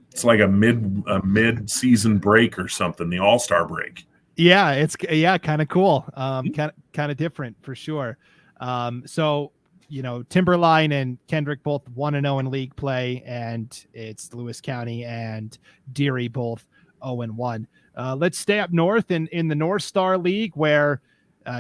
It's like a mid-season break or something, the All-Star break. Yeah, it's kind of cool. Kind of different for sure. So, Timberline and Kendrick both 1-0 in league play, and it's Lewis County and Deary both 0-1. Let's stay up north in the North Star League, where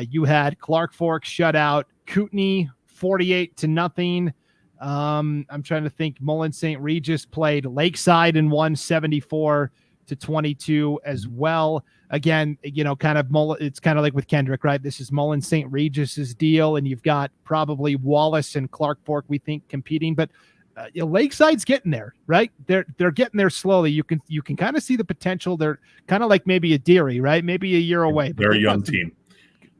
you had Clark Fork shut out Kootenai 48-0. I'm trying to think. Mullan St. Regis played Lakeside and won 74-22 as well. Again, it's kind of like with Kendrick, right? This is Mullan St. Regis's deal, and you've got probably Wallace and Clark Fork, we think, competing, but Lakeside's getting there, right? They're getting there slowly. You can kind of see the potential. They're kind of like maybe a Deary, right? Maybe a year away. They're a young team.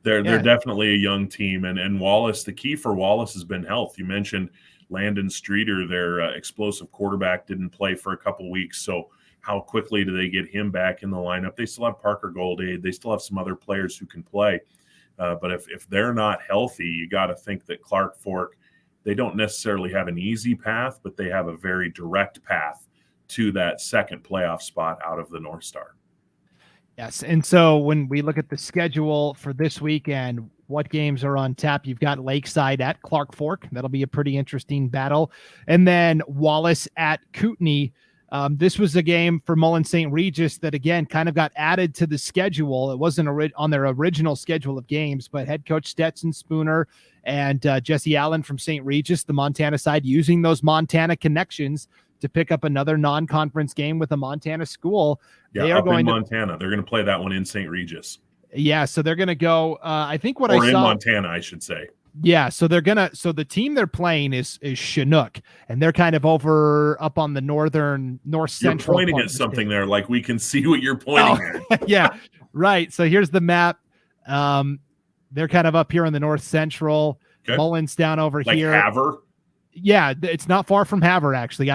They're definitely a young team, and Wallace. The key for Wallace has been health. You mentioned Landon Streeter, their explosive quarterback, didn't play for a couple weeks, so how quickly do they get him back in the lineup? They still have Parker Goldade. They still have some other players who can play. But if they're not healthy, you got to think that Clark Fork, they don't necessarily have an easy path, but they have a very direct path to that second playoff spot out of the North Star. Yes. And so when we look at the schedule for this weekend, what games are on tap? You've got Lakeside at Clark Fork. That'll be a pretty interesting battle. And then Wallace at Kootenai. This was a game for Mullan St. Regis that, again, kind of got added to the schedule. It wasn't on their original schedule of games, but head coach Stetson Spooner and Jesse Allen from St. Regis, the Montana side, using those Montana connections to pick up another non-conference game with a Montana school. Yeah, they are up going in to Montana. They're going to play that one in St. Regis. Yeah, so they're going to go. I think what or I in saw. Montana, I should say. Yeah, so they're gonna. So the team they're playing is Chinook, and they're kind of up on the north central. You're pointing at something there, like we can see what you're pointing at. Yeah, right. So here's the map. They're kind of up here in the north central. Okay. Mullan's down over like here. Havre. Yeah, it's not far from Havre, actually.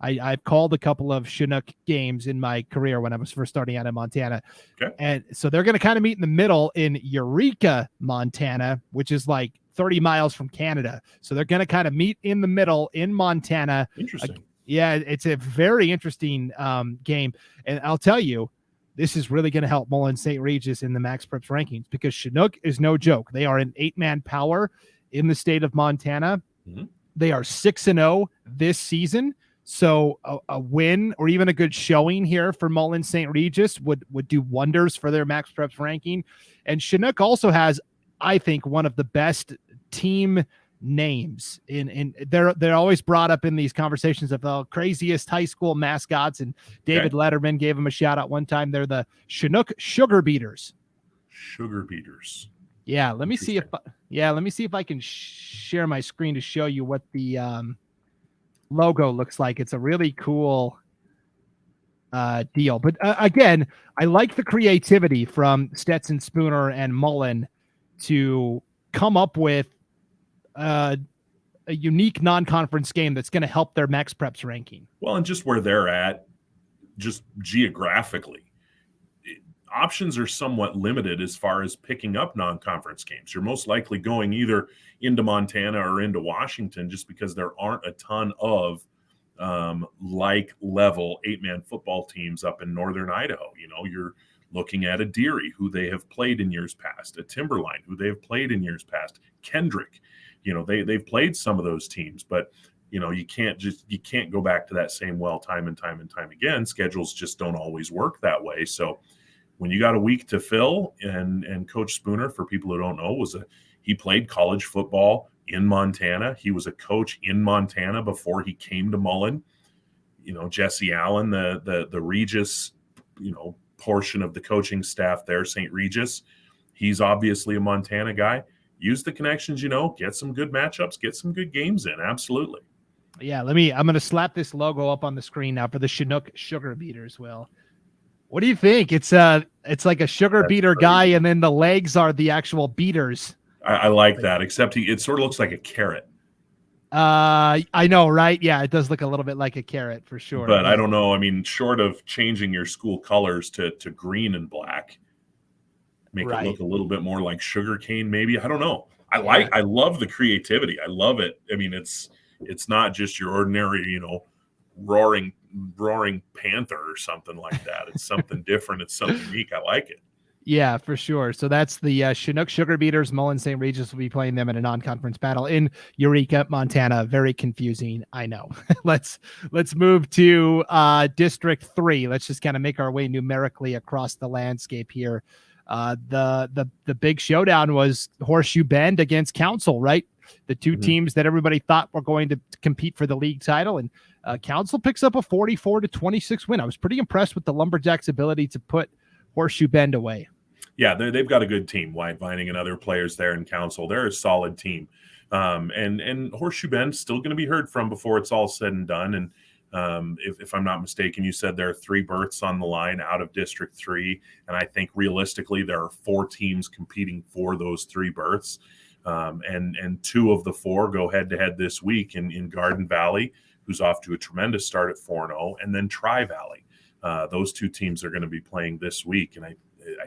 I've called a couple of Chinook games in my career when I was first starting out in Montana. Okay. And so they're going to kind of meet in the middle in Eureka, Montana, which is like 30 miles from Canada. So they're going to kind of meet in the middle in Montana. Interesting. Yeah, it's a very interesting game. And I'll tell you, this is really going to help Mullan St. Regis in the Max Preps rankings because Chinook is no joke. They are an 8-man power in the state of Montana. Mm-hmm. They are 6-0 this season. So a win or even a good showing here for Mullan St. Regis would do wonders for their Max Preps ranking. And Chinook also has, I think, one of the best team names in they're always brought up in these conversations of the craziest high school mascots. And David Letterman gave them a shout out one time. They're the Chinook Sugar Beaters. Sugar Beaters. Yeah, let me see if I can share my screen to show you what the logo looks like. It's a really cool deal. But again, I like the creativity from Stetson Spooner and Mullan to come up with a unique non-conference game that's going to help their Max Preps ranking. Well, and just where they're at, just geographically. Options are somewhat limited as far as picking up non-conference games. You're most likely going either into Montana or into Washington just because there aren't a ton of like level 8-man football teams up in northern Idaho. You know, you're looking at a Deary, who they have played in years past, a Timberline, who they have played in years past, Kendrick. You know, they've played some of those teams, but you know, you can't go back to that same well time and time again. Schedules just don't always work that way. So when you got a week to fill, and Coach Spooner, for people who don't know, he played college football in Montana. He was a coach in Montana before he came to Mullan. You know, Jesse Allen, the Regis, portion of the coaching staff there, St. Regis, he's obviously a Montana guy. Use the connections, get some good matchups, get some good games in. Absolutely. Yeah, I'm going to slap this logo up on the screen now for the Chinook Sugar Beaters, Will. What do you think? It's like a sugar beater guy, and then the legs are the actual beaters. I like that, except it sort of looks like a carrot. I know, right? Yeah, it does look a little bit like a carrot for sure. But I don't know. I mean, short of changing your school colors to green and black, make it look a little bit more like sugarcane, maybe. I don't know. I love the creativity. I love it. I mean, it's not just your ordinary, roaring panther or something like that. It's something different. It's something unique. I like it. Yeah, for sure. So that's the Chinook Sugar Beaters. Mullan St. Regis will be playing them in a non-conference battle in Eureka, Montana. Very confusing, I know. Let's move to District 3. Let's just kind of make our way numerically across the landscape here. The big showdown was Horseshoe Bend against Council, right? The two teams that everybody thought were going to compete for the league title, and Council picks up a 44-26 win. I was pretty impressed with the Lumberjacks' ability to put Horseshoe Bend away. Yeah, they've got a good team. White Vining and other players there in Council. They're a solid team. And Horseshoe Bend's still going to be heard from before it's all said and done. And if I'm not mistaken, you said there are 3 berths on the line out of District 3. And I think realistically there are 4 teams competing for those 3 berths. And 2 of the 4 go head-to-head this week in Garden Valley, who's off to a tremendous start at 4-0, and then Tri-Valley. Those 2 teams are going to be playing this week, and I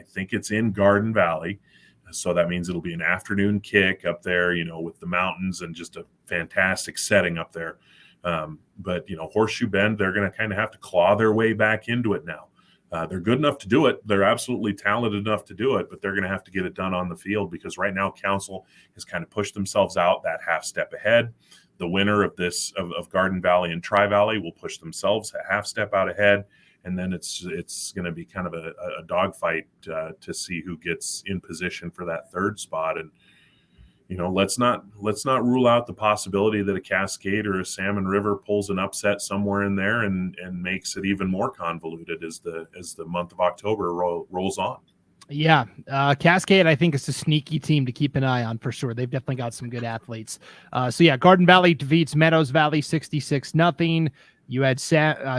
think it's in Garden Valley, so that means it'll be an afternoon kick up there, with the mountains and just a fantastic setting up there. But Horseshoe Bend, they're going to kind of have to claw their way back into it now. They're good enough to do it. They're absolutely talented enough to do it, but they're going to have to get it done on the field because right now Council has kind of pushed themselves out that half step ahead. The winner of this of Garden Valley and Tri Valley will push themselves a half step out ahead, and then it's going to be kind of a dogfight to see who gets in position for that third spot. And let's not rule out the possibility that a Cascade or a Salmon River pulls an upset somewhere in there and makes it even more convoluted as the month of October rolls on. Yeah, Cascade, I think, is a sneaky team to keep an eye on for sure. They've definitely got some good athletes. So yeah, Garden Valley defeats Meadows Valley 66-0. You had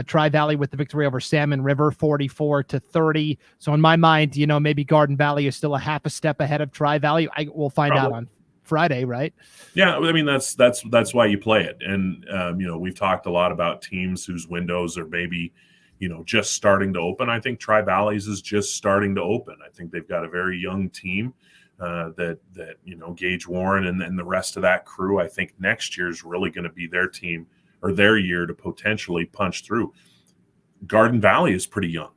Tri Valley with the victory over Salmon River 44-30. So in my mind, maybe Garden Valley is still a half a step ahead of Tri Valley. We'll find out on Friday, right? Yeah, I mean that's why you play it. And we've talked a lot about teams whose windows are maybe just starting to open. I think Tri Valley's is just starting to open. I think they've got a very young team that Gage Warren and the rest of that crew. I think next year is really going to be their team or their year to potentially punch through. Garden Valley is pretty young.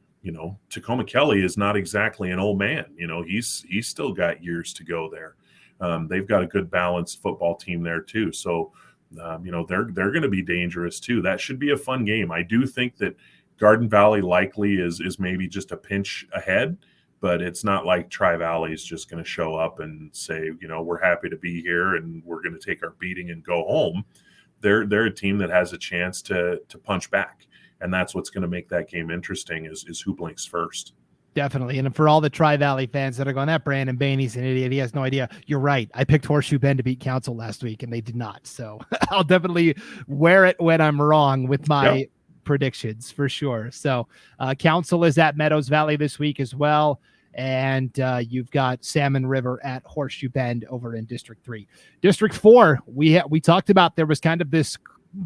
Tacoma Kelly is not exactly an old man. He's still got years to go there. They've got a good balanced football team there too. So, they're going to be dangerous too. That should be a fun game. I do think that Garden Valley likely is maybe just a pinch ahead, but it's not like Tri Valley is just going to show up and say, we're happy to be here and we're going to take our beating and go home. They're a team that has a chance to punch back, and that's what's going to make that game interesting is who blinks first. Definitely. And for all the Tri Valley fans that are going, that Brandon Baney's an idiot, he has no idea. You're right. I picked Horseshoe Bend to beat Council last week, and they did not. So I'll definitely wear it when I'm wrong with my predictions for sure. So Council is at Meadows Valley this week as well. And you've got Salmon River at Horseshoe Bend over in District 3. District 4, we talked about there was kind of this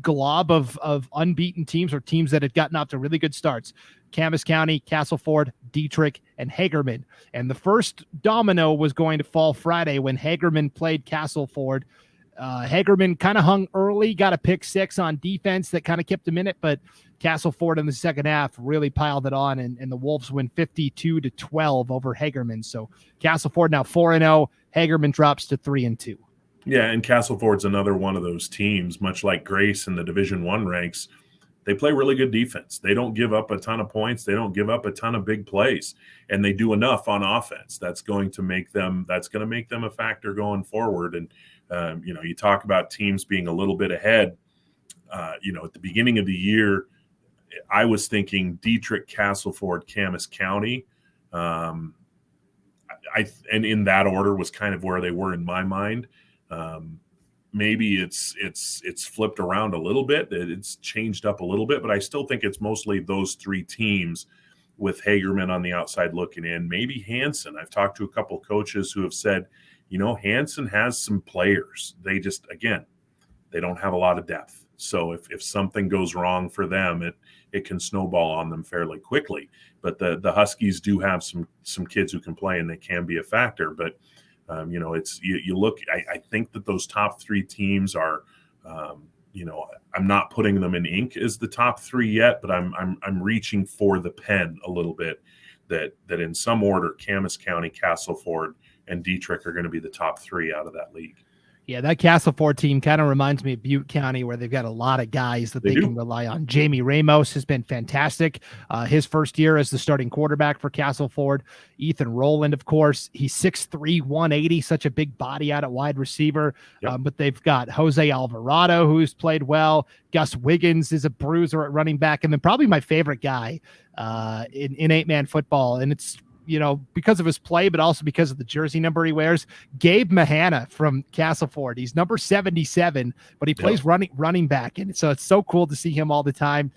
glob of unbeaten teams or teams that had gotten off to really good starts. Camas County, Castleford, Dietrich, and Hagerman. And the first domino was going to fall Friday when Hagerman played Castleford. Hagerman kind of hung early, got a pick 6 on defense that kind of kept him in it, but Castleford in the second half really piled it on, and the Wolves win 52-12 over Hagerman. So Castleford now 4-0. Hagerman drops to 3-2. Yeah, and Castleford's another one of those teams, much like Grace in the Division I ranks. They play really good defense. They don't give up a ton of points. They don't give up a ton of big plays, and they do enough on offense. That's going to make them a factor going forward. And you talk about teams being a little bit ahead. At the beginning of the year, I was thinking Dietrich, Castleford, Camas County. And in that order was kind of where they were in my mind. Maybe it's flipped around a little bit. It's changed up a little bit, but I still think it's mostly those three teams with Hagerman on the outside looking in. Maybe Hanson. I've talked to a couple coaches who have said, Hanson has some players. They just, again, they don't have a lot of depth. So if something goes wrong for them, it can snowball on them fairly quickly. But the Huskies do have some kids who can play, and they can be a factor. But it's you look. I think that those top three teams are. I'm not putting them in ink as the top three yet, but I'm reaching for the pen a little bit. That in some order, Camas County, Castleford, and Dietrich are going to be the top three out of that league. Yeah, that Castleford team kind of reminds me of Butte County, where they've got a lot of guys that they can rely on. Jamie Ramos has been fantastic. His first year as the starting quarterback for Castleford. Ethan Rowland, of course, he's 6'3", 180, such a big body out at wide receiver. Yep. But they've got Jose Alvarado, who's played well. Gus Wiggins is a bruiser at running back. And then probably my favorite guy in 8-man football, and it's because of his play, but also because of the jersey number he wears, Gabe Mahana from Castleford. He's number 77, but he plays running back. And so it's so cool to see him all the time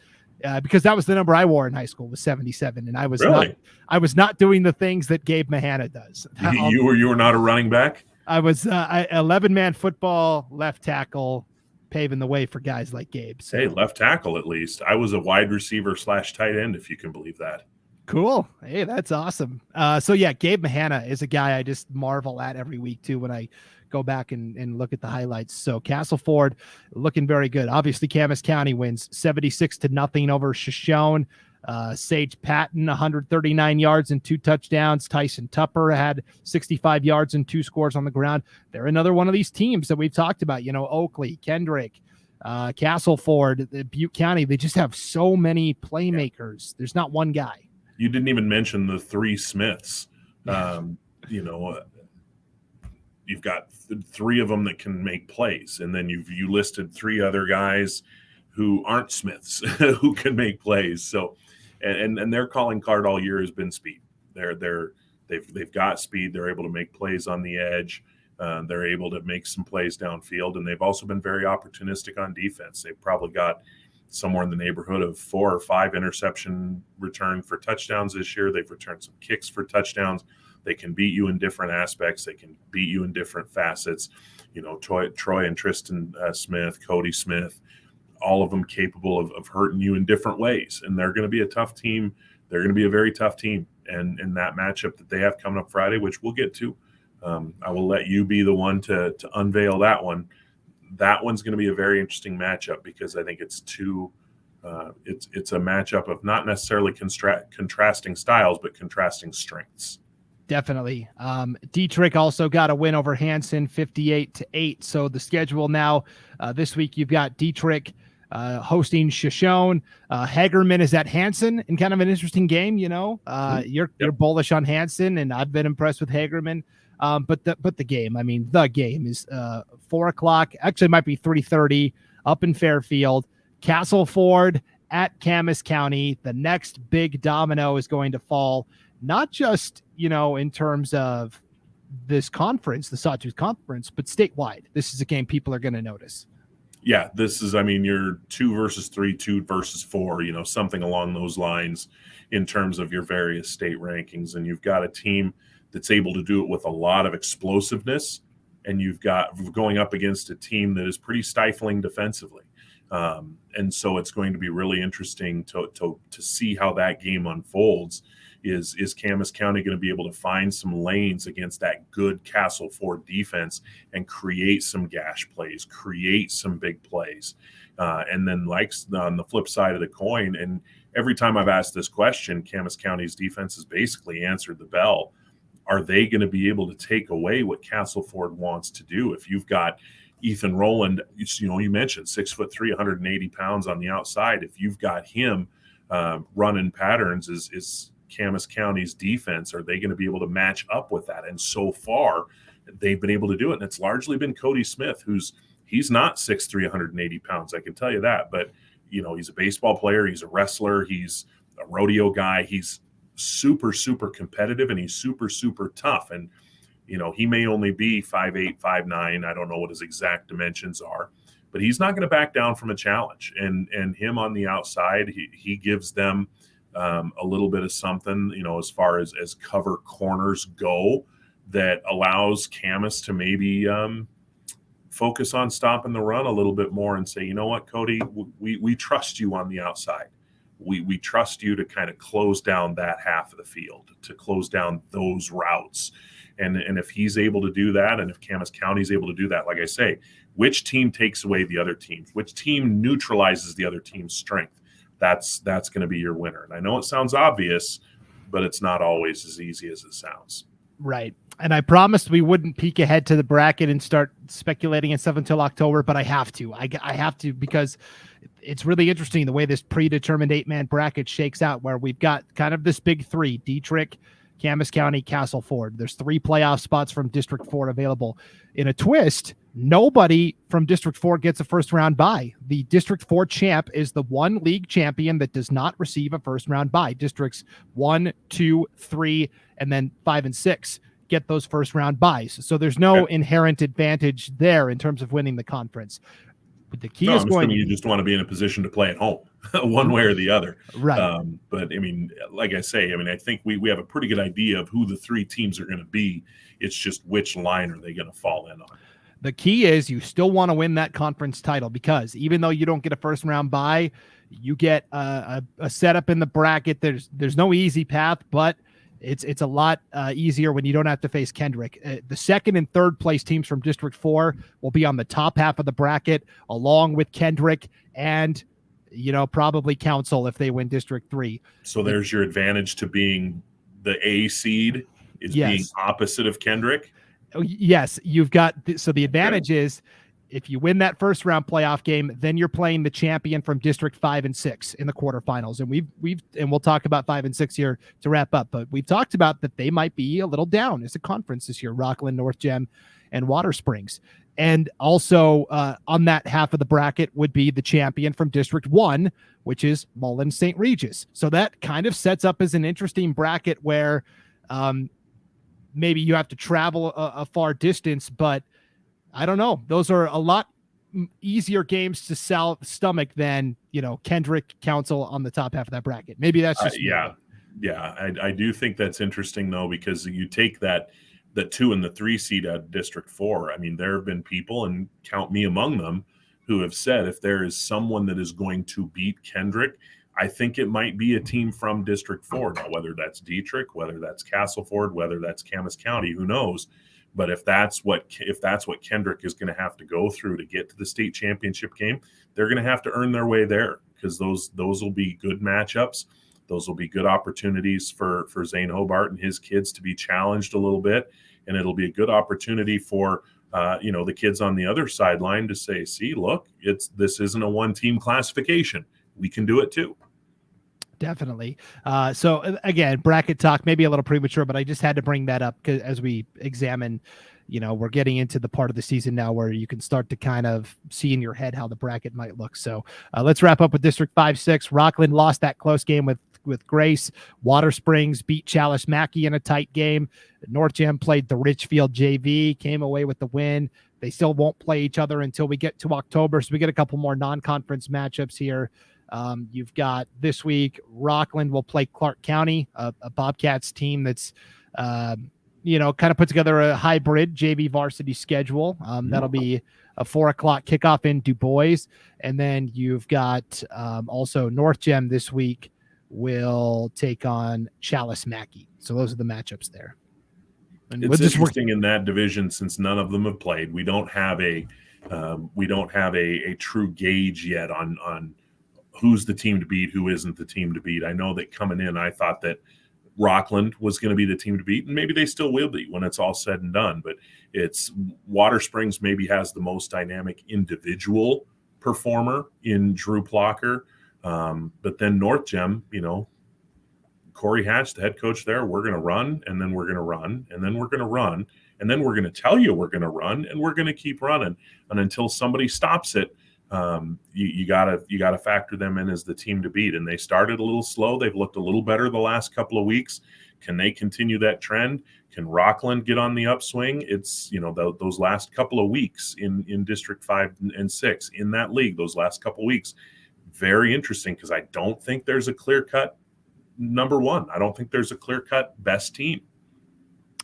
because that was the number I wore in high school, was 77. And I was not doing the things that Gabe Mahana does. You were not a running back? I was 11-man football, left tackle, paving the way for guys like Gabe. So. Hey, left tackle at least. I was a wide receiver / tight end, if you can believe that. Cool. Hey, that's awesome. Gabe Mahana is a guy I just marvel at every week too when I go back and look at the highlights. So Castleford looking very good. Obviously, Camas County wins 76-0 over Shoshone. Sage Patton, 139 yards and 2 touchdowns. Tyson Tupper had 65 yards and 2 scores on the ground. They're another one of these teams that we've talked about, Oakley, Kendrick, Castleford, Butte County. They just have so many playmakers. There's not one guy. You didn't even mention the 3 Smiths. You've got 3 of them that can make plays, and then you listed 3 other guys who aren't Smiths who can make plays. So, and their calling card all year has been speed. They've got speed. They're able to make plays on the edge. They're able to make some plays downfield, and they've also been very opportunistic on defense. They've probably got somewhere in the neighborhood of 4 or 5 interception return for touchdowns this year. They've returned some kicks for touchdowns. They can beat you in different aspects. They can beat you in different facets. Troy and Tristan Smith, Cody Smith, all of them capable of hurting you in different ways. And they're going to be a tough team. They're going to be a very tough team. And in that matchup that they have coming up Friday, which we'll get to, I will let you be the one to unveil that one. That one's going to be a very interesting matchup because I think it's it's a matchup of not necessarily contrasting styles, but contrasting strengths. Definitely. Dietrich also got a win over Hanson, 58-8. So the schedule now this week, you've got Dietrich hosting Shoshone. Hagerman is at Hanson in kind of an interesting game. You're bullish on Hanson, and I've been impressed with Hagerman. But the game is 4:00. Actually, it might be 3:30 up in Fairfield. Castleford at Camas County. The next big domino is going to fall. Not just, in terms of this conference, the Sawtooth Conference, but statewide. This is a game people are going to notice. Yeah, this is, you're 2 versus 3, 2 versus 4, something along those lines in terms of your various state rankings. And you've got a team that's able to do it with a lot of explosiveness. And you've got going up against a team that is pretty stifling defensively. And so it's going to be really interesting to see how that game unfolds. Is Camas County going to be able to find some lanes against that good Castleford defense and create some gash plays, create some big plays? And then on the flip side of the coin, and every time I've asked this question, Camas County's defense has basically answered the bell. Are they going to be able to take away what Castleford wants to do? If you've got Ethan Rowland, you mentioned 6'3", 180 pounds on the outside. If you've got him running patterns, is Camas County's defense, are they going to be able to match up with that? And so far, they've been able to do it. And it's largely been Cody Smith, he's not 6'3", 180 pounds. I can tell you that. But, he's a baseball player. He's a wrestler. He's a rodeo guy. He's super, super competitive, and he's super, super tough. And, he may only be 5'8", 5'9". I don't know what his exact dimensions are, but he's not going to back down from a challenge. And him on the outside, he gives them a little bit of something, as far as cover corners go, that allows Camas to maybe focus on stopping the run a little bit more and say, you know what, Cody, we trust you on the outside. We trust you to kind of close down that half of the field, to close down those routes. And if he's able to do that, and if Camas County is able to do that, like I say, which team takes away the other team? Which team neutralizes the other team's strength? That's going to be your winner. And I know it sounds obvious, but it's not always as easy as it sounds. Right. And I promised we wouldn't peek ahead to the bracket and start speculating and stuff until October, but I have to. I have to, because it's really interesting the way this predetermined 8-man bracket shakes out, where we've got kind of this big 3, Dietrich, Camas County, Castleford. There's 3 playoff spots from District 4 available. In a twist, nobody from District 4 gets a first-round bye. The District 4 champ is the one league champion that does not receive a first-round bye. Districts 1, 2, 3, and then 5 and 6 get those first-round byes. So there's no inherent advantage there in terms of winning the conference. But the key is going. You just want to be in a position to play at home, one way or the other, right? But like I say, I think we have a pretty good idea of who the 3 teams are going to be. It's just which line are they going to fall in on. The key is you still want to win that conference title, because even though you don't get a first round bye, you get a setup in the bracket. There's no easy path, but it's a lot easier when you don't have to face Kendrick. The second and third place teams from District 4 will be on the top half of the bracket, along with Kendrick and probably Council if they win District 3. So there's your advantage to being the A seed is being opposite of Kendrick. Oh, yes, you've got so the advantage is if you win that first round playoff game, then you're playing the champion from District 5 and 6 in the quarterfinals. And we'll talk about 5 and 6 here to wrap up, but we've talked about that they might be a little down as a conference this year, Rockland, North Gem, and Water Springs. And also on that half of the bracket would be the champion from District 1, which is Mullan St. Regis. So that kind of sets up as an interesting bracket where maybe you have to travel a far distance, but I don't know. Those are a lot easier games to stomach than, Kendrick, Council on the top half of that bracket. Maybe that's just yeah. I do think that's interesting though, because you take the 2 and the 3 seed at District 4. I mean, there have been people, and count me among them, who have said if there is someone that is going to beat Kendrick, I think it might be a team from District 4. Now, whether that's Dietrich, whether that's Castleford, whether that's Camas County, who knows? But if that's what Kendrick is going to have to go through to get to the state championship game, they're going to have to earn their way there, because those will be good matchups. Those will be good opportunities for Zane Hobart and his kids to be challenged a little bit, and it'll be a good opportunity for the kids on the other sideline to say, "See, look, this isn't a one-team classification. We can do it too." Definitely. So again, bracket talk, maybe a little premature, but I just had to bring that up because as we examine, we're getting into the part of the season now where you can start to kind of see in your head how the bracket might look. So let's wrap up with District 5-6. Rockland lost that close game with Grace. Water Springs beat Chalice Mackey in a tight game. North Gem played the Richfield JV, came away with the win. They still won't play each other until we get to October. So we get a couple more non-conference matchups here. You've got this week, Rockland will play Clark County, a Bobcats team that's, kind of put together a hybrid JV varsity schedule. That'll be a 4:00 kickoff in Du Bois. And then you've got also North Gem this week will take on Chalice Mackey. So those are the matchups there. And it's interesting in that division, since none of them have played. We don't have a true gauge yet on who's the team to beat, who isn't the team to beat. I know that coming in, I thought that Rockland was going to be the team to beat, and maybe they still will be when it's all said and done. But it's Water Springs maybe has the most dynamic individual performer in Drew Plocker. But then North Gem, Corey Hatch, the head coach there, we're going to run, and then we're going to run, and then we're going to run, and then we're going to tell you we're going to run, and we're going to keep running. And until somebody stops it, you gotta factor them in as the team to beat. And they started a little slow. They've looked a little better the last couple of weeks. Can they continue that trend? Can Rockland get on the upswing? It's those last couple of weeks in District 5 and 6 in that league. Those last couple of weeks, very interesting, because I don't think there's a clear-cut number one. I don't think there's a clear-cut best team.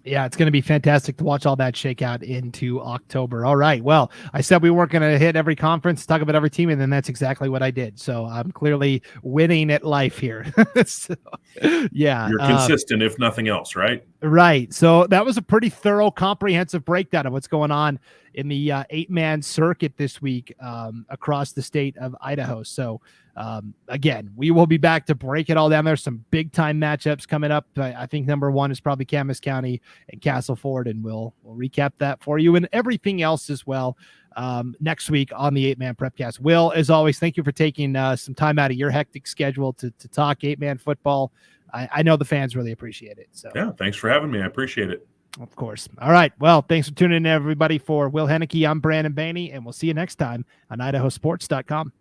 Yeah, it's going to be fantastic to watch all that shake out into October. All right. Well, I said we weren't going to hit every conference, talk about every team, and then that's exactly what I did. So I'm clearly winning at life here. So, yeah. You're consistent, if nothing else, right? Right. So that was a pretty thorough, comprehensive breakdown of what's going on in the 8-man circuit this week across the state of Idaho. So again, we will be back to break it all down. There's some big time matchups coming up. I think number one is probably Camas County and Castleford, and we'll recap that for you and everything else as well next week on the 8-man Prepcast. Will, as always, thank you for taking some time out of your hectic schedule to talk 8-man football. I know the fans really appreciate it. So yeah, thanks for having me. I appreciate it. Of course. All right. Well, thanks for tuning in, everybody. For Will Hoenike, I'm Brandon Baney, and we'll see you next time on IdahoSports.com.